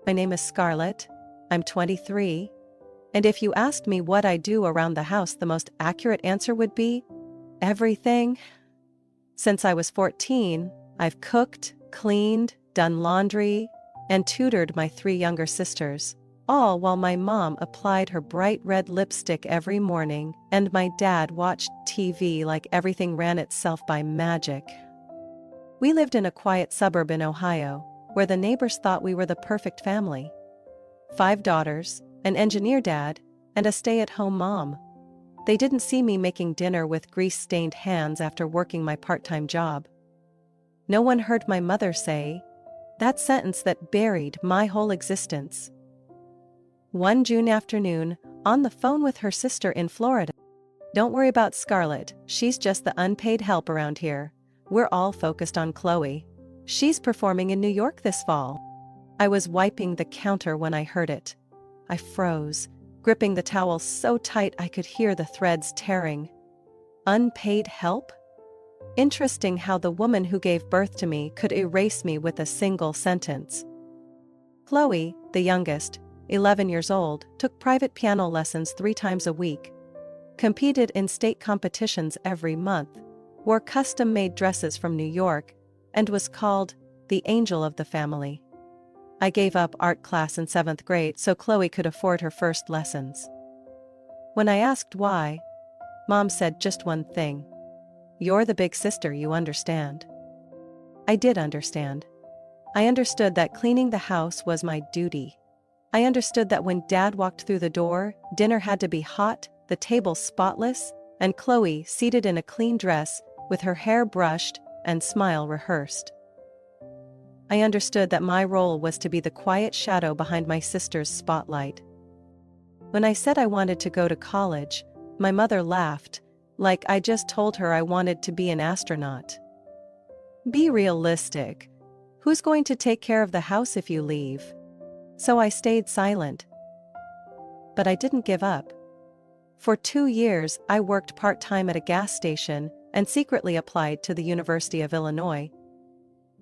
My name is Scarlett. I'm 23. And if you asked me what I do around the house, the most accurate answer would be everything. Since I was 14, I've cooked, cleaned, done laundry, and tutored my 3 younger sisters, all while my mom applied her bright red lipstick every morning and my dad watched TV like everything ran itself by magic. We lived in a quiet suburb in Ohio, where the neighbors thought we were the perfect family. 5 daughters, an engineer dad, and a stay-at-home mom. They didn't see me making dinner with grease-stained hands after working my part-time job. No one heard my mother say that sentence that buried my whole existence. One June afternoon, on the phone with her sister in Florida. "Don't worry about Scarlett, she's just the unpaid help around here. We're all focused on Chloe. She's performing in New York this fall." I was wiping the counter when I heard it. I froze, gripping the towel so tight I could hear the threads tearing. Unpaid help? Interesting how the woman who gave birth to me could erase me with a single sentence. Chloe, the youngest, 11 years old, took private piano lessons 3 times a week, competed in state competitions every month, wore custom-made dresses from New York, and was called the angel of the family. I gave up art class in 7th grade so Chloe could afford her first lessons. When I asked why, Mom said just one thing: "You're the big sister, you understand." I did understand. I understood that cleaning the house was my duty. I understood that when Dad walked through the door, dinner had to be hot, the table spotless, and Chloe seated in a clean dress, with her hair brushed and smile rehearsed. I understood that my role was to be the quiet shadow behind my sister's spotlight. When I said I wanted to go to college, my mother laughed, like I just told her I wanted to be an astronaut. "Be realistic. Who's going to take care of the house if you leave?" So I stayed silent. But I didn't give up. For 2 years, I worked part-time at a gas station and secretly applied to the University of Illinois.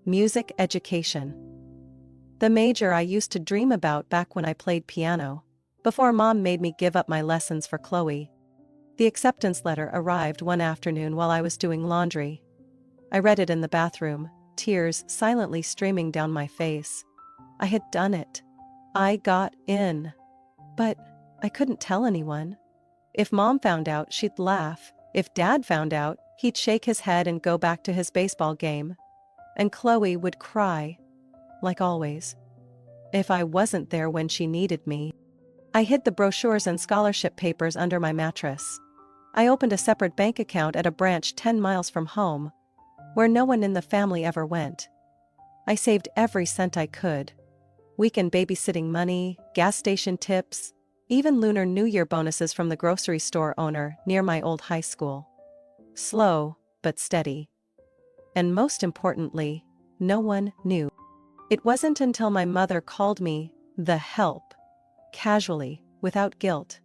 Music education. The major I used to dream about back when I played piano, before Mom made me give up my lessons for Chloe. The acceptance letter arrived one afternoon while I was doing laundry. I read it in the bathroom, tears silently streaming down my face. I had done it. I got in. But I couldn't tell anyone. If Mom found out, she'd laugh. If Dad found out, he'd shake his head and go back to his baseball game. And Chloe would cry, like always, if I wasn't there when she needed me. I hid the brochures and scholarship papers under my mattress. I opened a separate bank account at a branch 10 miles from home, where no one in the family ever went. I saved every cent I could. Weekend babysitting money, gas station tips, even Lunar New Year bonuses from the grocery store owner near my old high school. Slow, but steady. And most importantly, no one knew. It wasn't until my mother called me the help, casually, without guilt,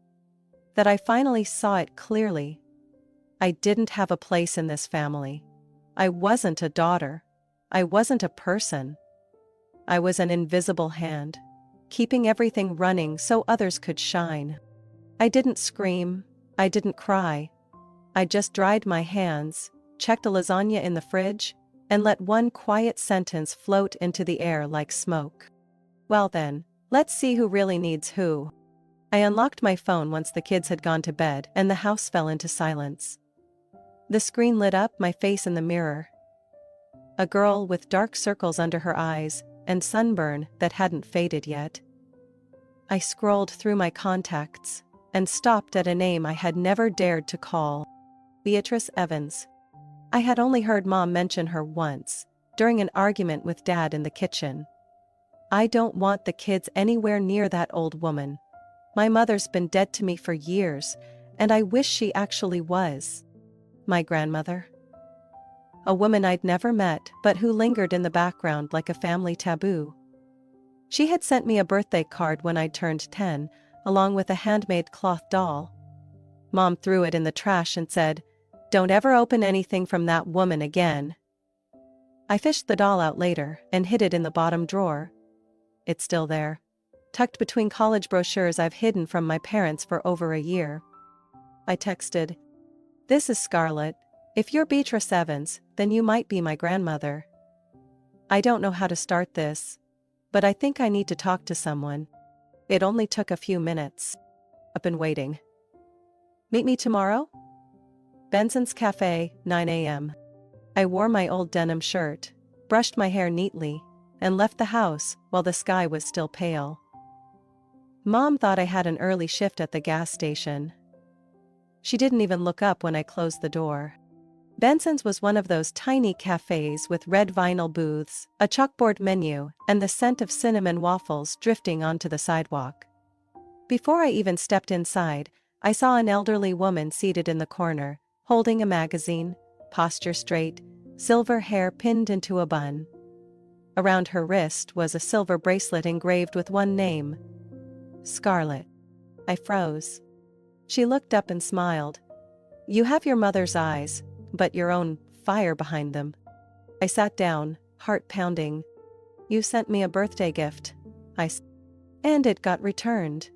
that I finally saw it clearly. I didn't have a place in this family. I wasn't a daughter. I wasn't a person. I was an invisible hand, keeping everything running so others could shine. I didn't scream. I didn't cry. I just dried my hands, checked a lasagna in the fridge, and let one quiet sentence float into the air like smoke. "Well then, let's see who really needs who." I unlocked my phone once the kids had gone to bed and the house fell into silence. The screen lit up my face in the mirror. A girl with dark circles under her eyes and sunburn that hadn't faded yet. I scrolled through my contacts and stopped at a name I had never dared to call: Beatrice Evans. I had only heard Mom mention her once, during an argument with Dad in the kitchen. I don't want the kids anywhere near that old woman. My mother's been dead to me for years, and I wish she actually was. My grandmother. A woman I'd never met but who lingered in the background like a family taboo. She had sent me a birthday card when I turned 10, along with a handmade cloth doll. Mom threw it in the trash and said, "Don't ever open anything from that woman again." I fished the doll out later and hid it in the bottom drawer. It's still there, tucked between college brochures I've hidden from my parents for over a year. I texted, "This is Scarlett. If you're Beatrice Evans, then you might be my grandmother. I don't know how to start this, but I think I need to talk to someone." It only took a few minutes. I've been waiting. "Meet me tomorrow?" Benson's Cafe, 9 a.m. I wore my old denim shirt, brushed my hair neatly, and left the house while the sky was still pale. Mom thought I had an early shift at the gas station. She didn't even look up when I closed the door. Benson's was one of those tiny cafes with red vinyl booths, a chalkboard menu, and the scent of cinnamon waffles drifting onto the sidewalk. Before I even stepped inside, I saw an elderly woman seated in the corner, holding a magazine, posture straight, silver hair pinned into a bun. Around her wrist was a silver bracelet engraved with one name: Scarlett. I froze. She looked up and smiled. "You have your mother's eyes, but your own fire behind them." I sat down, heart pounding. "You sent me a birthday gift," and it got returned.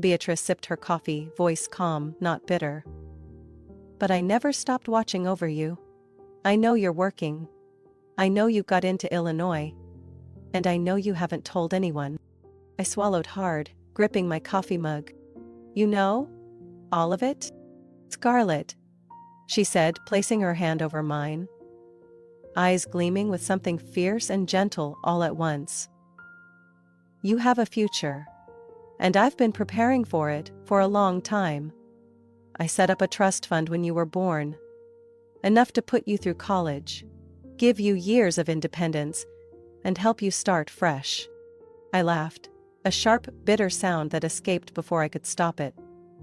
Beatrice sipped her coffee, voice calm, not bitter. "But I never stopped watching over you. I know you're working. I know you got into Illinois. And I know you haven't told anyone." I swallowed hard, gripping my coffee mug. "You know? All of it?" "Scarlett," she said, placing her hand over mine, eyes gleaming with something fierce and gentle all at once. "You have a future. And I've been preparing for it for a long time. I set up a trust fund when you were born. Enough to put you through college, give you years of independence, and help you start fresh." I laughed, a sharp, bitter sound that escaped before I could stop it.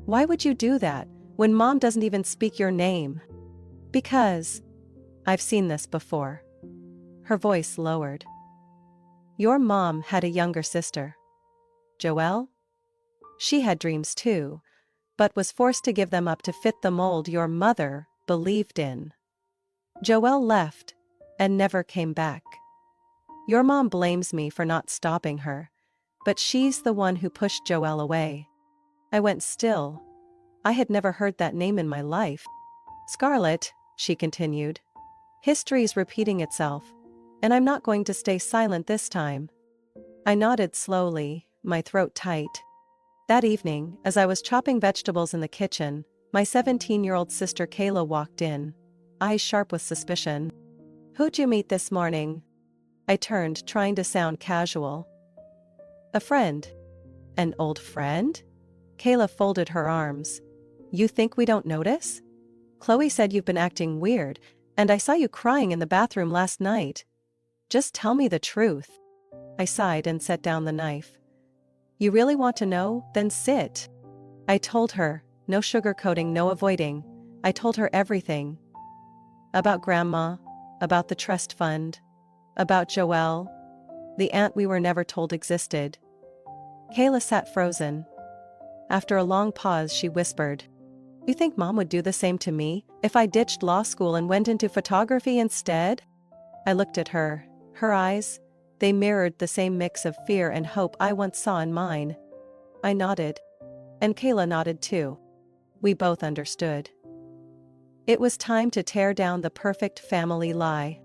"Why would you do that, when Mom doesn't even speak your name?" "Because I've seen this before." Her voice lowered. "Your mom had a younger sister, Joelle. She had dreams too, but was forced to give them up to fit the mold your mother believed in. Joelle left and never came back. Your mom blames me for not stopping her, but she's the one who pushed Joelle away." I went still. I had never heard that name in my life. "Scarlett," she continued, "history's repeating itself, and I'm not going to stay silent this time." I nodded slowly, my throat tight. That evening, as I was chopping vegetables in the kitchen, my 17-year-old sister Kayla walked in, eyes sharp with suspicion. "Who'd you meet this morning?" I turned, trying to sound casual. "A friend." "An old friend?" Kayla folded her arms. "You think we don't notice? Chloe said you've been acting weird, and I saw you crying in the bathroom last night. Just tell me the truth." I sighed and set down the knife. "You really want to know? Then sit." I told her, no sugarcoating, no avoiding. I told her everything. About Grandma, about the trust fund, about Joelle, the aunt we were never told existed. Kayla sat frozen. After a long pause, she whispered, "You think Mom would do the same to me if I ditched law school and went into photography instead?" I looked at her. Her eyes, they mirrored the same mix of fear and hope I once saw in mine. I nodded. And Kayla nodded too. We both understood. It was time to tear down the perfect family lie.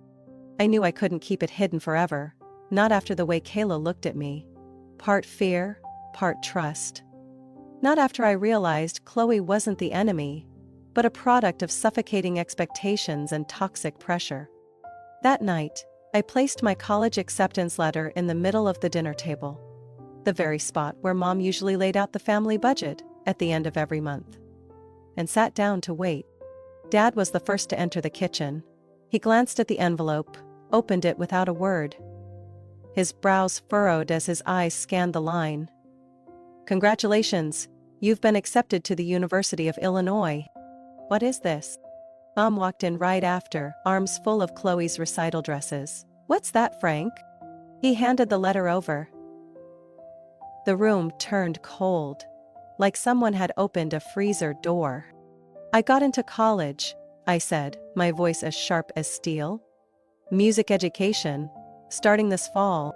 I knew I couldn't keep it hidden forever, not after the way Kayla looked at me. Part fear, part trust. Not after I realized Chloe wasn't the enemy, but a product of suffocating expectations and toxic pressure. That night, I placed my college acceptance letter in the middle of the dinner table, the very spot where Mom usually laid out the family budget at the end of every month, and sat down to wait. Dad was the first to enter the kitchen. He glanced at the envelope, opened it without a word. His brows furrowed as his eyes scanned the line. "Congratulations, you've been accepted to the University of Illinois." "What is this?" Mom walked in right after, arms full of Chloe's recital dresses. "What's that, Frank?" He handed the letter over. The room turned cold, like someone had opened a freezer door. "I got into college," I said, my voice as sharp as steel. "Music education, starting this fall."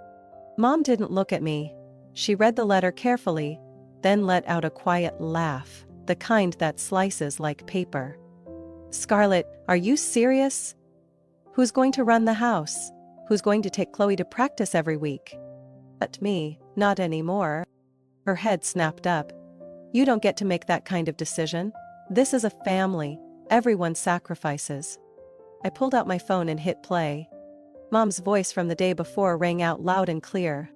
Mom didn't look at me. She read the letter carefully, then let out a quiet laugh, the kind that slices like paper. "Scarlett, are you serious? Who's going to run the house? Who's going to take Chloe to practice every week?" "But me, not anymore." Her head snapped up. "You don't get to make that kind of decision. This is a family, everyone sacrifices." I pulled out my phone and hit play. Mom's voice from the day before rang out loud and clear.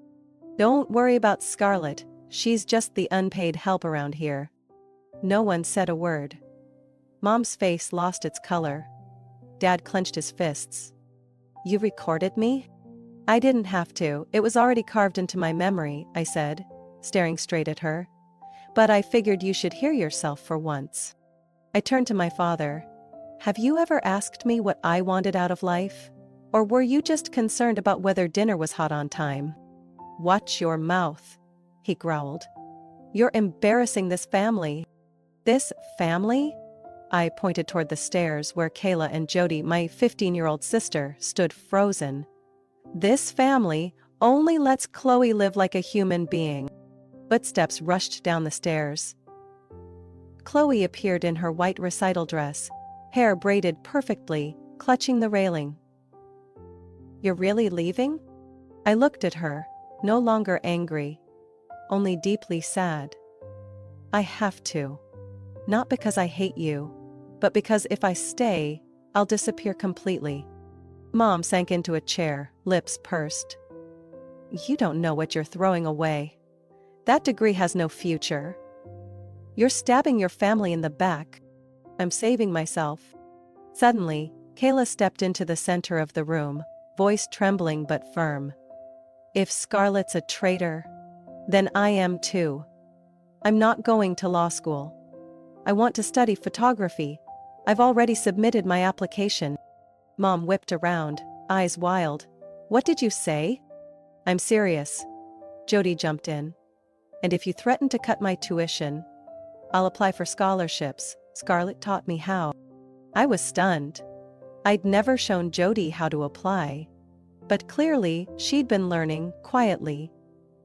"Don't worry about Scarlett, she's just the unpaid help around here." No one said a word. Mom's face lost its color. Dad clenched his fists. "You recorded me?" "I didn't have to, it was already carved into my memory," I said, staring straight at her. "But I figured you should hear yourself for once." I turned to my father. "Have you ever asked me what I wanted out of life? Or were you just concerned about whether dinner was hot on time?" "Watch your mouth," he growled. "You're embarrassing this family." "This family?" I pointed toward the stairs where Kayla and Jody, my 15-year-old sister, stood frozen. "This family only lets Chloe live like a human being." Footsteps rushed down the stairs. Chloe appeared in her white recital dress, hair braided perfectly, clutching the railing. "You're really leaving?" I looked at her, no longer angry, only deeply sad. "I have to. Not because I hate you, but because if I stay, I'll disappear completely." Mom sank into a chair, lips pursed. "You don't know what you're throwing away. That degree has no future. You're stabbing your family in the back." "I'm saving myself." Suddenly, Kayla stepped into the center of the room, voice trembling but firm. "If Scarlett's a traitor, then I am too. I'm not going to law school. I want to study photography. I've already submitted my application." Mom whipped around, eyes wild. "What did you say?" "I'm serious." Jody jumped in. "And if you threaten to cut my tuition, I'll apply for scholarships. Scarlett taught me how." I was stunned. I'd never shown Jody how to apply. But clearly, she'd been learning, quietly.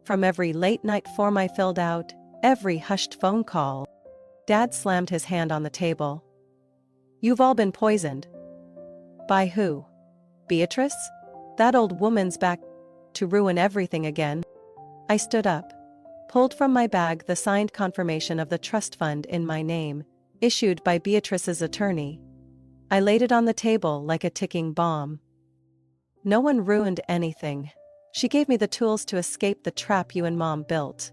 From every late-night form I filled out, every hushed phone call. Dad slammed his hand on the table. "You've all been poisoned." "By who? Beatrice? That old woman's back to ruin everything again." I stood up, pulled from my bag the signed confirmation of the trust fund in my name, issued by Beatrice's attorney. I laid it on the table like a ticking bomb. "No one ruined anything. She gave me the tools to escape the trap you and Mom built."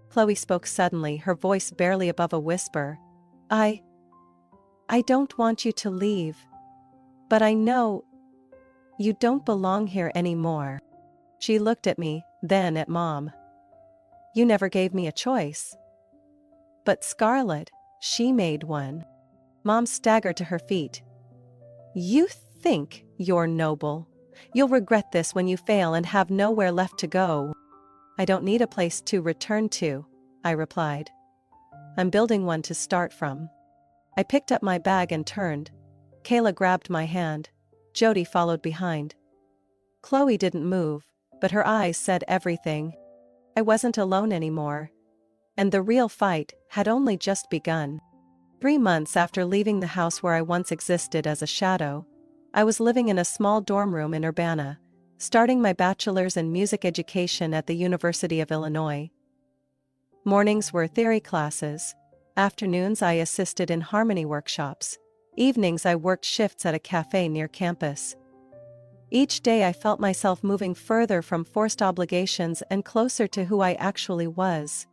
Chloe spoke suddenly, her voice barely above a whisper. I don't want you to leave. But I know you don't belong here anymore." She looked at me, then at Mom. "You never gave me a choice." "But Scarlett, she made one." Mom staggered to her feet. "You think you're noble. You'll regret this when you fail and have nowhere left to go." "I don't need a place to return to," I replied. "I'm building one to start from." I picked up my bag and turned. Kayla grabbed my hand. Jody followed behind. Chloe didn't move, but her eyes said everything. I wasn't alone anymore. And the real fight had only just begun. 3 months after leaving the house where I once existed as a shadow, I was living in a small dorm room in Urbana, starting my bachelor's in music education at the University of Illinois. Mornings were theory classes. Afternoons I assisted in harmony workshops. Evenings I worked shifts at a cafe near campus. Each day I felt myself moving further from forced obligations and closer to who I actually was.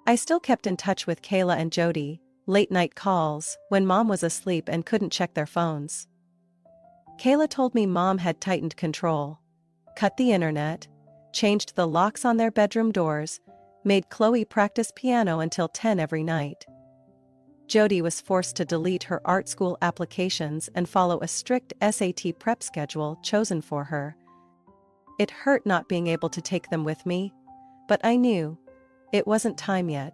I still kept in touch with Kayla and Jody, late-night calls, when Mom was asleep and couldn't check their phones. Kayla told me Mom had tightened control, cut the internet, changed the locks on their bedroom doors, made Chloe practice piano until 10 every night. Jody was forced to delete her art school applications and follow a strict SAT prep schedule chosen for her. It hurt not being able to take them with me, but I knew it wasn't time yet.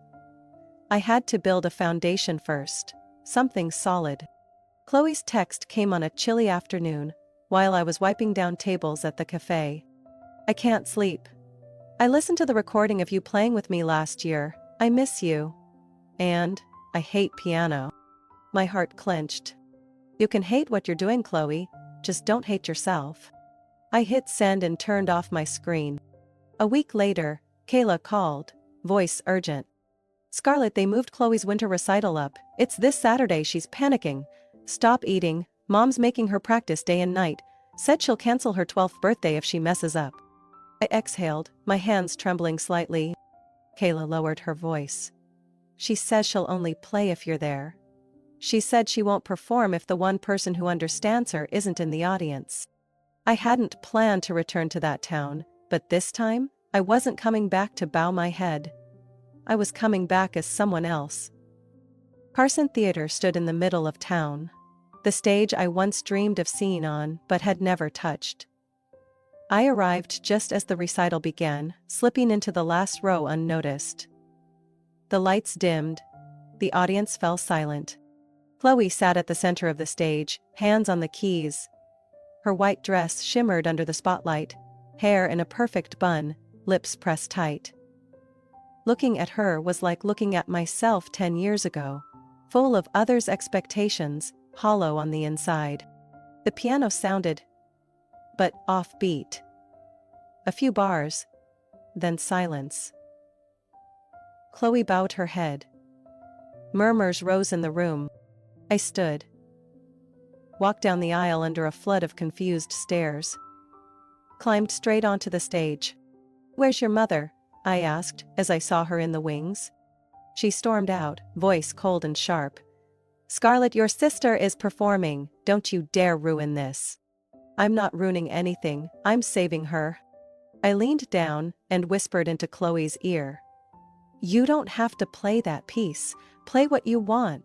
I had to build a foundation first, something solid. Chloe's text came on a chilly afternoon, while I was wiping down tables at the cafe. "I can't sleep. I listened to the recording of you playing with me last year. I miss you. And I hate piano. My heart clenched. You can hate what you're doing, Chloe. Just don't hate yourself. I hit send and turned off my screen. A week later, Kayla called, voice urgent. Scarlett, they moved Chloe's winter recital up. It's this Saturday. She's panicking. Stop eating. Mom's making her practice day and night. Said she'll cancel her 12th birthday if she messes up. I exhaled, my hands trembling slightly. Kayla lowered her voice. She says she'll only play if you're there. She said she won't perform if the one person who understands her isn't in the audience. I hadn't planned to return to that town, but this time, I wasn't coming back to bow my head. I was coming back as someone else. Carson Theater stood in the middle of town. The stage I once dreamed of seeing on but had never touched. I arrived just as the recital began, slipping into the last row unnoticed. The lights dimmed. The audience fell silent. Chloe sat at the center of the stage, hands on the keys. Her white dress shimmered under the spotlight, hair in a perfect bun, lips pressed tight. Looking at her was like looking at myself 10 years ago, full of others' expectations, hollow on the inside. The piano sounded, but offbeat. A few bars, then silence. Chloe bowed her head. Murmurs rose in the room. I stood. Walked down the aisle under a flood of confused stares. Climbed straight onto the stage. "Where's your mother?" I asked, as I saw her in the wings. She stormed out, voice cold and sharp. "Scarlett, your sister is performing. Don't you dare ruin this." "I'm not ruining anything, I'm saving her." I leaned down and whispered into Chloe's ear. "You don't have to play that piece. Play what you want."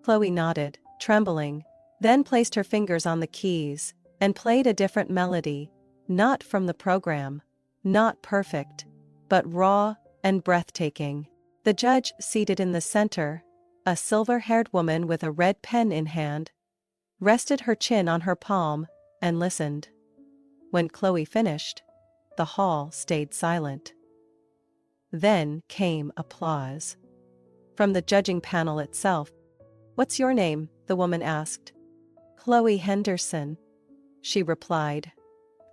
Chloe nodded, trembling, then placed her fingers on the keys and played a different melody, not from the program, not perfect, but raw and breathtaking. The judge, seated in the center, a silver-haired woman with a red pen in hand, rested her chin on her palm and listened. When Chloe finished, the hall stayed silent. Then came applause. From the judging panel itself. "What's your name?" the woman asked. "Chloe Henderson," she replied,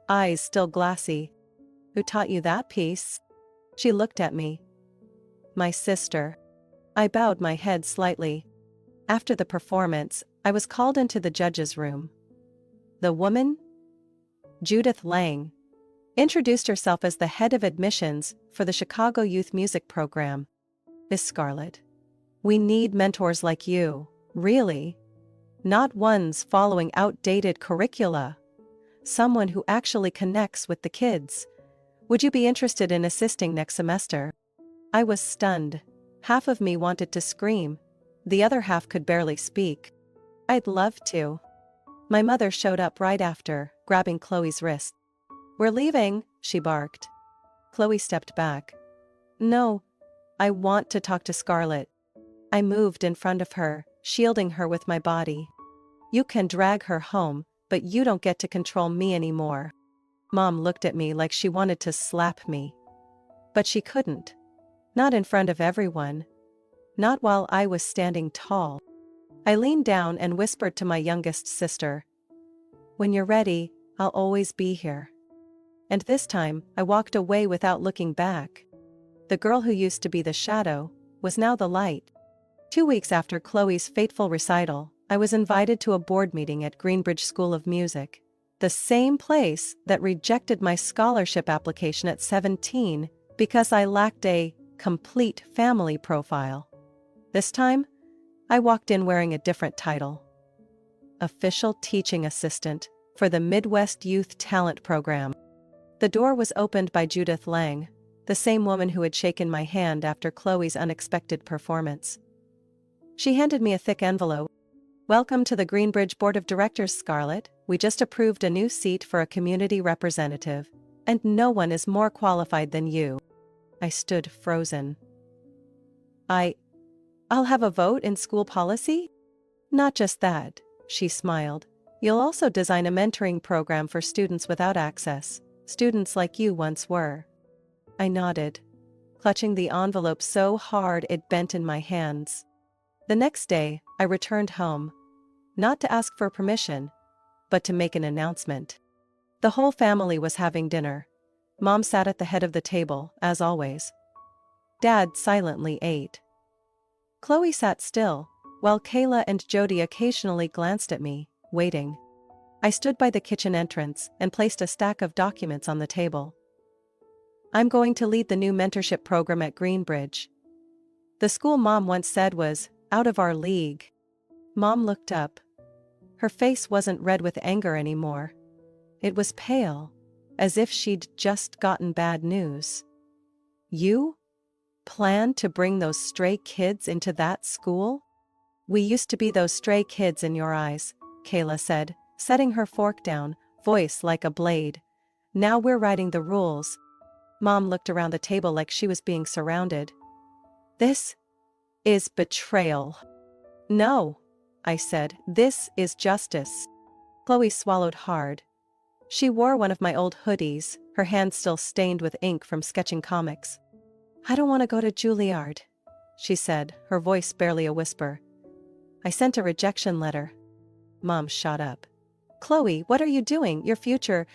eyes still glassy. "Who taught you that piece?" She looked at me. "My sister." I bowed my head slightly. After the performance, I was called into the judge's room. The woman? Judith Lang. Introduced herself as the head of admissions for the Chicago Youth Music Program. "Miss Scarlett, we need mentors like you, really. Not ones following outdated curricula. Someone who actually connects with the kids. Would you be interested in assisting next semester?" I was stunned. Half of me wanted to scream. The other half could barely speak. "I'd love to." My mother showed up right after, grabbing Chloe's wrist. "We're leaving," she barked. Chloe stepped back. "No, I want to talk to Scarlett." I moved in front of her, shielding her with my body. "You can drag her home, but you don't get to control me anymore." Mom looked at me like she wanted to slap me. But she couldn't. Not in front of everyone. Not while I was standing tall. I leaned down and whispered to my youngest sister. "When you're ready, I'll always be here." And this time, I walked away without looking back. The girl who used to be the shadow was now the light. 2 weeks after Chloe's fateful recital, I was invited to a board meeting at Greenbridge School of Music, the same place that rejected my scholarship application at 17 because I lacked a complete family profile. This time, I walked in wearing a different title. Official Teaching Assistant for the Midwest Youth Talent Program. The door was opened by Judith Lang, the same woman who had shaken my hand after Chloe's unexpected performance. She handed me a thick envelope. "Welcome to the Greenbridge Board of Directors, Scarlett. We just approved a new seat for a community representative, and no one is more qualified than you." I stood frozen. I'll have a vote in school policy?" "Not just that," she smiled. "You'll also design a mentoring program for students without access, students like you once were." I nodded, clutching the envelope so hard it bent in my hands. The next day, I returned home, not to ask for permission, but to make an announcement. The whole family was having dinner. Mom sat at the head of the table, as always. Dad silently ate. Chloe sat still, while Kayla and Jody occasionally glanced at me, waiting. I stood by the kitchen entrance and placed a stack of documents on the table. I'm going to lead the new mentorship program at Greenbridge. The school Mom once said was out of our league. Mom looked up. Her face wasn't red with anger anymore. It was pale, as if she'd just gotten bad news. You plan to bring those stray kids into that school? We used to be those stray kids in your eyes, Kayla said, setting her fork down, voice like a blade. Now we're writing the rules. Mom looked around the table like she was being surrounded. This is betrayal. No, I said, this is justice. Chloe swallowed hard. She wore one of my old hoodies, her hand still stained with ink from sketching comics. I don't want to go to Juilliard, she said, her voice barely a whisper. I sent a rejection letter. Mom shot up. Chloe, what are you doing? Your future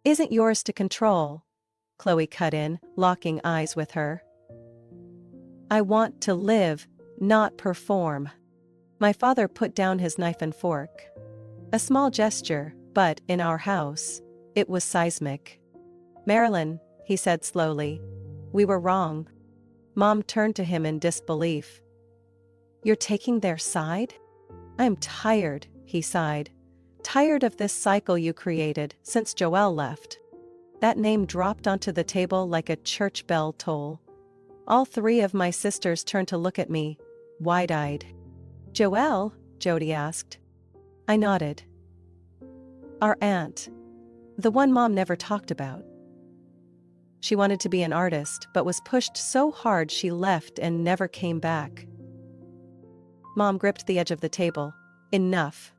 isn't yours to control. Chloe cut in, locking eyes with her. I want to live, not perform. My father put down his knife and fork. A small gesture, but in our house, it was seismic. Marilyn, he said slowly, we were wrong. Mom turned to him in disbelief. You're taking their side? I'm tired, he sighed. Tired of this cycle you created since Joelle left. That name dropped onto the table like a church bell toll. All three of my sisters turned to look at me, wide-eyed. Joelle? Jody asked. I nodded. Our aunt. The one Mom never talked about. She wanted to be an artist but was pushed so hard she left and never came back. Mom gripped the edge of the table. Enough.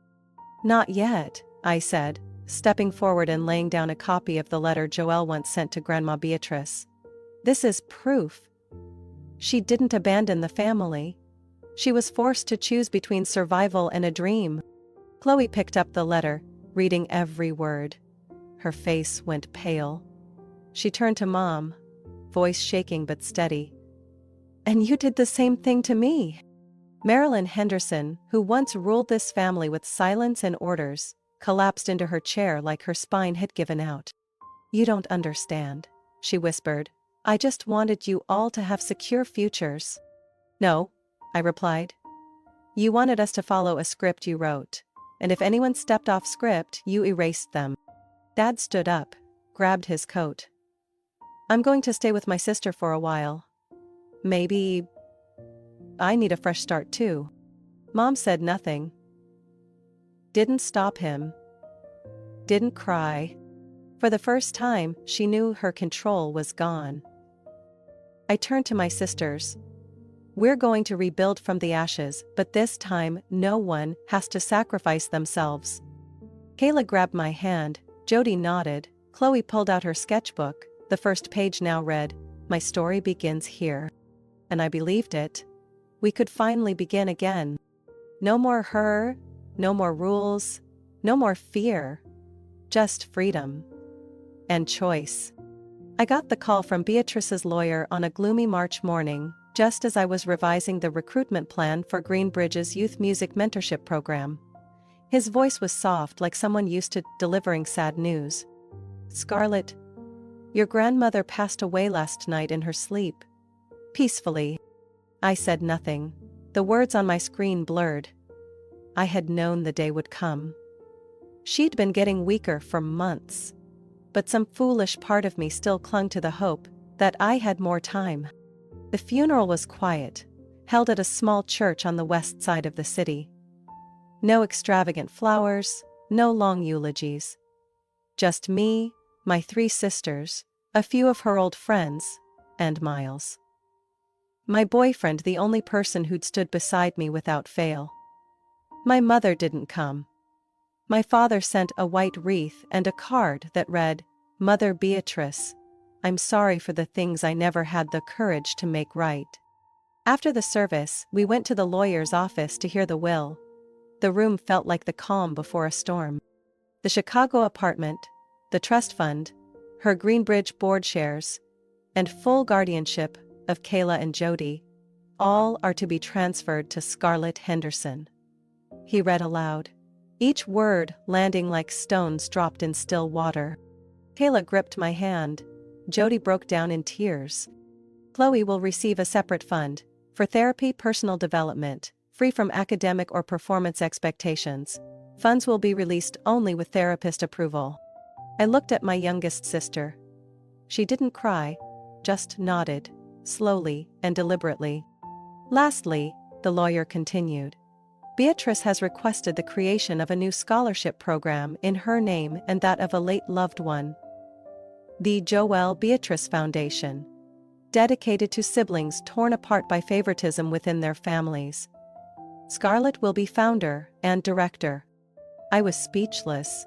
Not yet, I said, stepping forward and laying down a copy of the letter Joelle once sent to Grandma Beatrice. This is proof. She didn't abandon the family. She was forced to choose between survival and a dream. Chloe picked up the letter, reading every word. Her face went pale. She turned to Mom, voice shaking but steady. And you did the same thing to me. Marilyn Henderson, who once ruled this family with silence and orders, collapsed into her chair like her spine had given out. You don't understand, she whispered. I just wanted you all to have secure futures. No, I replied. You wanted us to follow a script you wrote, and if anyone stepped off script, you erased them. Dad stood up, grabbed his coat. I'm going to stay with my sister for a while. Maybe I need a fresh start too. Mom said nothing. Didn't stop him. Didn't cry. For the first time, she knew her control was gone. I turned to my sisters. We're going to rebuild from the ashes, but this time, no one has to sacrifice themselves. Kayla grabbed my hand, Jody nodded, Chloe pulled out her sketchbook, the first page now read, My story begins here. And I believed it. We could finally begin again. No more her, no more rules, no more fear. Just freedom. And choice. I got the call from Beatrice's lawyer on a gloomy March morning, just as I was revising the recruitment plan for Greenbridge's youth music mentorship program. His voice was soft like someone used to delivering sad news. Scarlett, your grandmother passed away last night in her sleep. Peacefully. I said nothing. The words on my screen blurred. I had known the day would come. She'd been getting weaker for months. But some foolish part of me still clung to the hope that I had more time. The funeral was quiet, held at a small church on the west side of the city. No extravagant flowers, no long eulogies. Just me, my 3 sisters, a few of her old friends, and Miles. My boyfriend, the only person who'd stood beside me without fail. My mother didn't come. My father sent a white wreath and a card that read, Mother Beatrice, I'm sorry for the things I never had the courage to make right. After the service, we went to the lawyer's office to hear the will. The room felt like the calm before a storm. The Chicago apartment, the trust fund, her Greenbridge board shares, and full guardianship of Kayla and Jody, all are to be transferred to Scarlett Henderson. He read aloud, each word landing like stones dropped in still water. Kayla gripped my hand. Jody broke down in tears. Chloe will receive a separate fund for therapy, personal development, free from academic or performance expectations. Funds will be released only with therapist approval. I looked at my youngest sister. She didn't cry, just nodded, slowly and deliberately. Lastly, the lawyer continued. Beatrice has requested the creation of a new scholarship program in her name and that of a late loved one. The Joelle Beatrice Foundation, dedicated to siblings torn apart by favoritism within their families. Scarlett will be founder and director. I was speechless.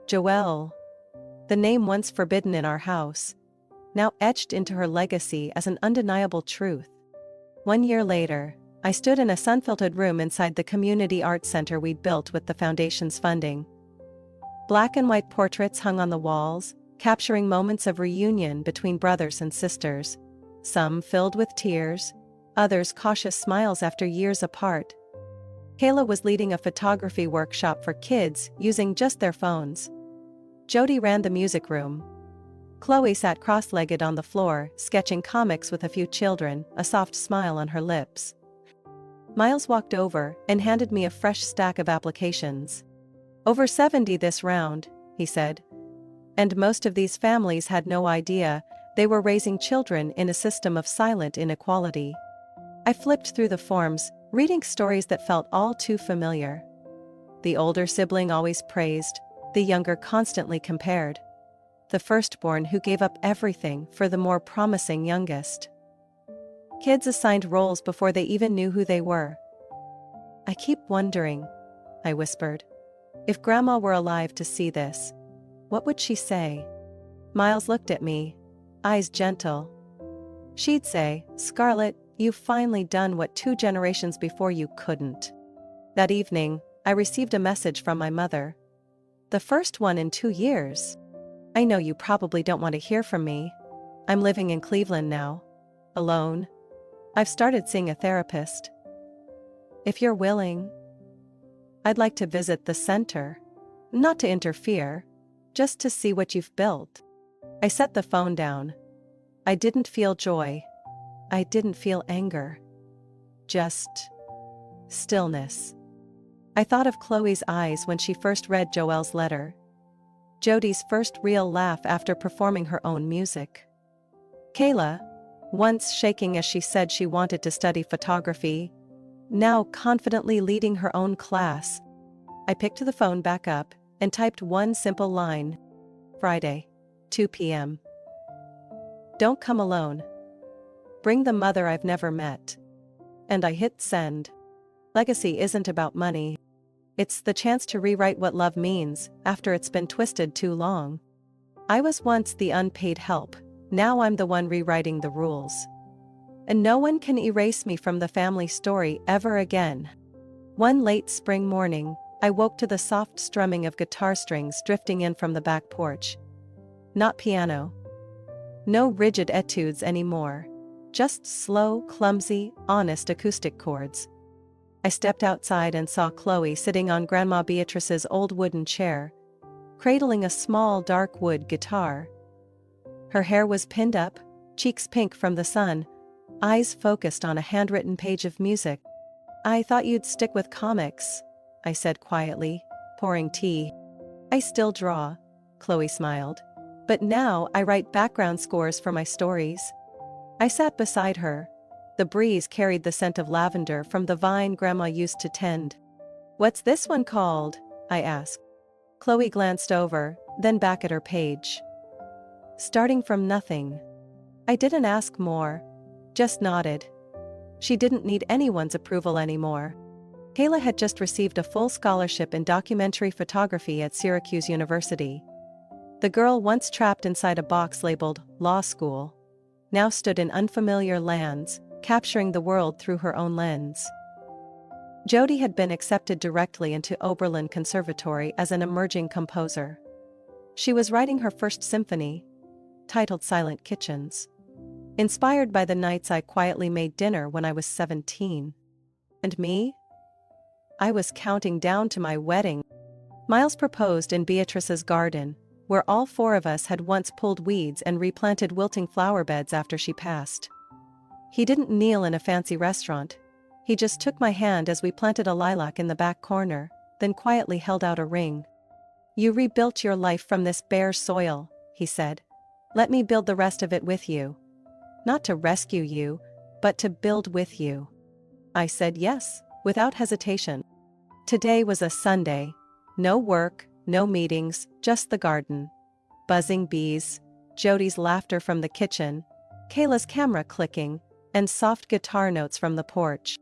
Joelle, the name once forbidden in our house, now etched into her legacy as an undeniable truth. 1 year later, I stood in a sun-filtered room inside the community art center we'd built with the foundation's funding. Black and white portraits hung on the walls, capturing moments of reunion between brothers and sisters, some filled with tears, others cautious smiles after years apart. Kayla was leading a photography workshop for kids using just their phones. Jody ran the music room. Chloe sat cross-legged on the floor, sketching comics with a few children, a soft smile on her lips. Miles walked over and handed me a fresh stack of applications. Over 70 this round, he said. And most of these families had no idea they were raising children in a system of silent inequality. I flipped through the forms, reading stories that felt all too familiar. The older sibling always praised, the younger constantly compared. The firstborn who gave up everything for the more promising youngest. Kids assigned roles before they even knew who they were. I keep wondering, I whispered. If Grandma were alive to see this, what would she say? Miles looked at me, eyes gentle. She'd say, Scarlett, you've finally done what 2 generations before you couldn't. That evening, I received a message from my mother. The first one in 2 years. I know you probably don't want to hear from me. I'm living in Cleveland now. Alone. I've started seeing a therapist. If you're willing, I'd like to visit the center. Not to interfere, just to see what you've built. I set the phone down. I didn't feel joy. I didn't feel anger. Just stillness. I thought of Chloe's eyes when she first read Joelle's letter. Jody's first real laugh after performing her own music. Kayla, once shaking as she said she wanted to study photography, now confidently leading her own class. I picked the phone back up and typed one simple line. Friday, 2 p.m. Don't come alone. Bring the mother I've never met. And I hit send. Legacy isn't about money. It's the chance to rewrite what love means after it's been twisted too long. I was once the unpaid help, now I'm the one rewriting the rules. And no one can erase me from the family story ever again. One late spring morning, I woke to the soft strumming of guitar strings drifting in from the back porch. Not piano. No rigid etudes anymore. Just slow, clumsy, honest acoustic chords. I stepped outside and saw Chloe sitting on Grandma Beatrice's old wooden chair, cradling a small dark wood guitar. Her hair was pinned up, cheeks pink from the sun, eyes focused on a handwritten page of music. I thought you'd stick with comics, I said quietly, pouring tea. I still draw, Chloe smiled. But now I write background scores for my stories. I sat beside her. The breeze carried the scent of lavender from the vine Grandma used to tend. What's this one called? I asked. Chloe glanced over, then back at her page. Starting from nothing. I didn't ask more, just nodded. She didn't need anyone's approval anymore. Kayla had just received a full scholarship in documentary photography at Syracuse University. The girl once trapped inside a box labeled law school now stood in unfamiliar lands, capturing the world through her own lens. Jody had been accepted directly into Oberlin Conservatory as an emerging composer. She was writing her first symphony, titled Silent Kitchens, inspired by the nights I quietly made dinner when I was 17. And me? I was counting down to my wedding. Miles proposed in Beatrice's garden, where all four of us had once pulled weeds and replanted wilting flower beds after she passed. He didn't kneel in a fancy restaurant. He just took my hand as we planted a lilac in the back corner, then quietly held out a ring. "You rebuilt your life from this bare soil," he said. "Let me build the rest of it with you. Not to rescue you, but to build with you." I said yes, without hesitation. Today was a Sunday. No work, no meetings, just the garden. Buzzing bees, Jody's laughter from the kitchen, Kayla's camera clicking, and soft guitar notes from the porch.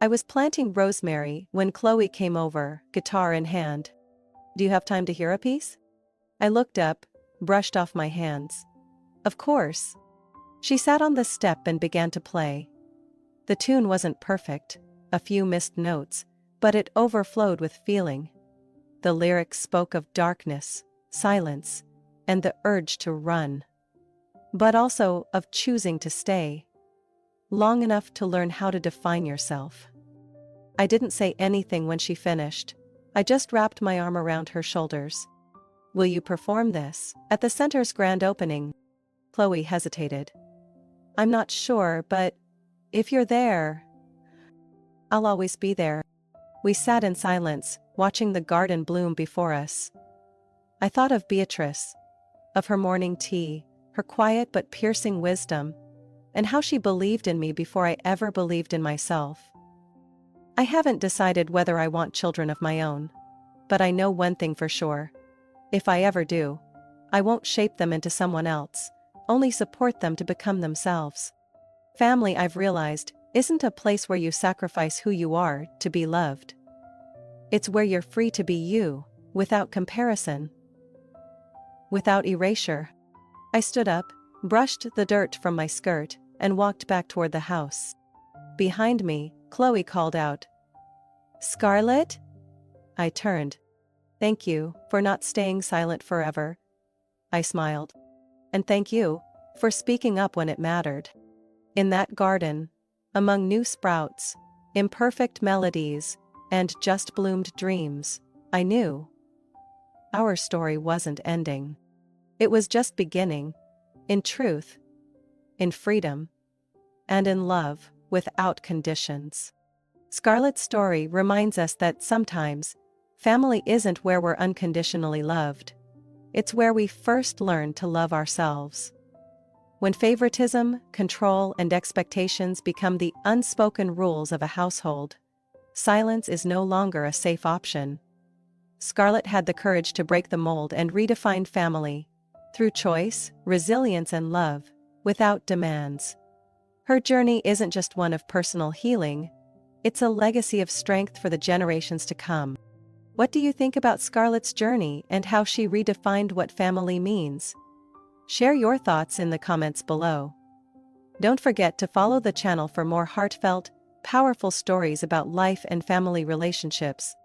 I was planting rosemary when Chloe came over, guitar in hand. "Do you have time to hear a piece?" I looked up, brushed off my hands. "Of course." She sat on the step and began to play. The tune wasn't perfect, a few missed notes, but it overflowed with feeling. The lyrics spoke of darkness, silence, and the urge to run. But also of choosing to stay long enough to learn how to define yourself. I didn't say anything when she finished. I just wrapped my arm around her shoulders. "Will you perform this at the center's grand opening?" Chloe hesitated. "I'm not sure, but if you're there, I'll always be there." We sat in silence, watching the garden bloom before us. I thought of Beatrice, of her morning tea, her quiet but piercing wisdom, and how she believed in me before I ever believed in myself. I haven't decided whether I want children of my own, but I know one thing for sure. If I ever do, I won't shape them into someone else, only support them to become themselves. Family, I've realized, isn't a place where you sacrifice who you are to be loved. It's where you're free to be you, without comparison, without erasure. I stood up, brushed the dirt from my skirt, and walked back toward the house. Behind me, Chloe called out, "Scarlett?" I turned. "Thank you for not staying silent forever." I smiled. "And thank you for speaking up when it mattered." In that garden, among new sprouts, imperfect melodies, and just bloomed dreams, I knew our story wasn't ending. It was just beginning, in truth, in freedom, and in love, without conditions. Scarlett's story reminds us that sometimes, family isn't where we're unconditionally loved. It's where we first learn to love ourselves. When favoritism, control, and expectations become the unspoken rules of a household, silence is no longer a safe option. Scarlett had the courage to break the mold and redefine family, through choice, resilience, and love, without demands. Her journey isn't just one of personal healing, it's a legacy of strength for the generations to come. What do you think about Scarlett's journey and how she redefined what family means? Share your thoughts in the comments below. Don't forget to follow the channel for more heartfelt, powerful stories about life and family relationships.